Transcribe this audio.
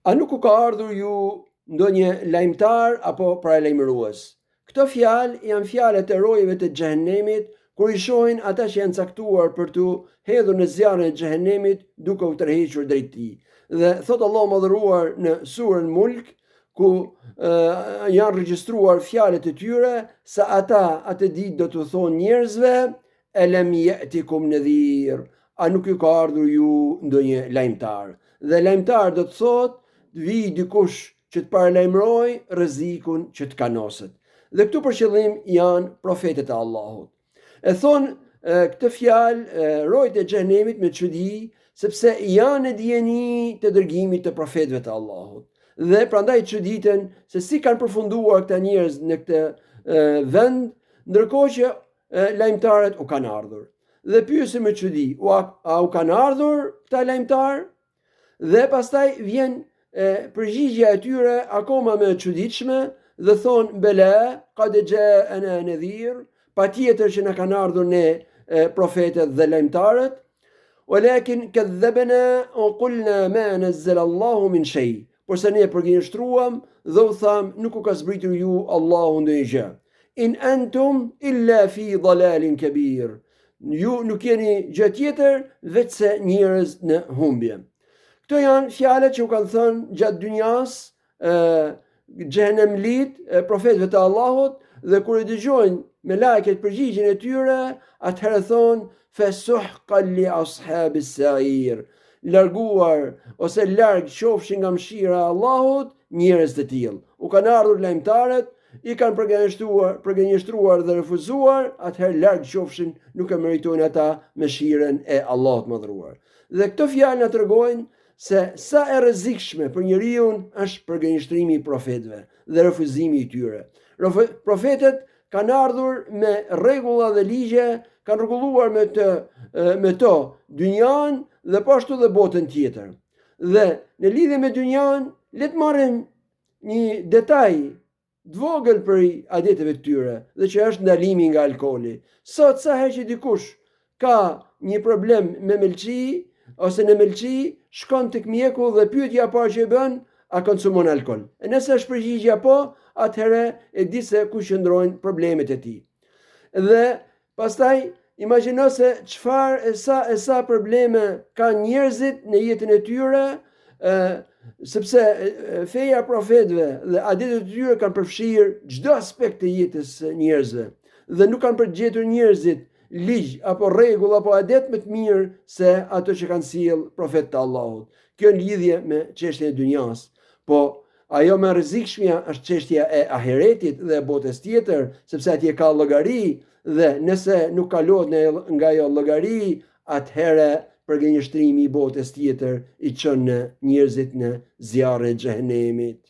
A nuk u ka ardhur ju ndonjë lajmtar apo paralajmërues? Këto fjalë janë fjalët e rojeve të xhehenemit, kur i shohin ata që janë caktuar për t'u hedhur në zjarrin e xhehenemit duke u tërhequr drejt tij. Dhe thot Allahu Madhëruar në surën Mulk, ku janë regjistruar fjalët e tyre, se ata atë ditë do t'u thonë njerëzve: Elem ya'tikum nadhir, a nuk ju ka ardhur ju ndonjë lajmtar? Dhe lajmtar do të thotë vi dikush që të paralajmëroj rrezikun që të kanoset. Dhe këtu për qëllim janë profetët e Allahut. E thonë këtë fjalë rojt e xhenemit me çudi, sepse janë e dijeni të dërgimit të profetëve të Allahut. Dhe prandaj çuditen se si kanë përfunduar këta njerëz në këtë vend, ndërkohë që lajmtarët u kanë ardhur. Dhe pyesin me çudi: a u kanë ardhur këta lajmtar? Dhe pastaj vjen përgjigjja e tyre akoma më e çuditshme dhe thonë: bela qad ja'ana nadhir, patjetër që na kanë ardhur ne profetët dhe lajmtarët, walakin kadhabna wa qulna ma nazzala Allahu min shay, por se ne përgjigjëstruam dhe u tham: nuk u ka zbritur ju Allahu ndonjë gjë. In antum illa fi dalalin kabir, ju nuk jeni gjë tjetër vetëse njerëz në humbje. Këto janë fjalët që u kanë thënë gjatë dynjas xhehenemlit profetëve të Allahut, dhe kur i dëgjojnë me lajket përgjigjen e tyre, atëherë thonë: fesuhqan li ashabis sa'ir, larguar ose larg qofshin nga mëshira e Allahut njerëz të tillë. U kanë ardhur lajmtarët, i kanë përgënjeshtruar dhe refuzuar, atëherë larg qofshin, nuk e meritojnë ata mëshirën e Allahut Madhëruar. Dhe këto fjalë na tregojnë se sa e rrezikshme për njeriu është përgënjeshtrimi i profetëve dhe refuzimi i tyre. Profetët kanë ardhur me rregulla dhe ligje, kanë rregulluar me to dynjan dhe po ashtu dhe botën tjetër. Dhe në lidhje me dynjan, le të marrim një detaj të vogël për adeteve të tyre, dhe që është ndalimi nga alkooli. Sot sa herë që dikush ka një problem me melçi ose në melçi, shkon tek mjeku dhe pyetja e parë që e bën: a konsumon alkool? E nëse është përgjigjja po, atëherë e di se ku qëndrojnë problemet e tij. Dhe pastaj imagjino se çfarë e sa probleme kanë njerëzit në jetën e tyre, sepse feja profetëve dhe adetet e tyre kanë përfshirë çdo aspekt të jetës së njerëzve, dhe nuk kanë përgjetur njerëzit ligj apo rregull apo adet më të mirë se ato që kanë sjell profetët e Allahut. Kjo në lidhje me çështjen e dynjas, po ajo më rrezikshmja është çështja e ahiretit dhe e botës tjetër, sepse atje ka llogari, dhe nëse nuk kalohet nga ajo llogari, atëherë përgënjeshtrimi i botës tjetër i çon njerëzit në zjarrin e xhehenemit.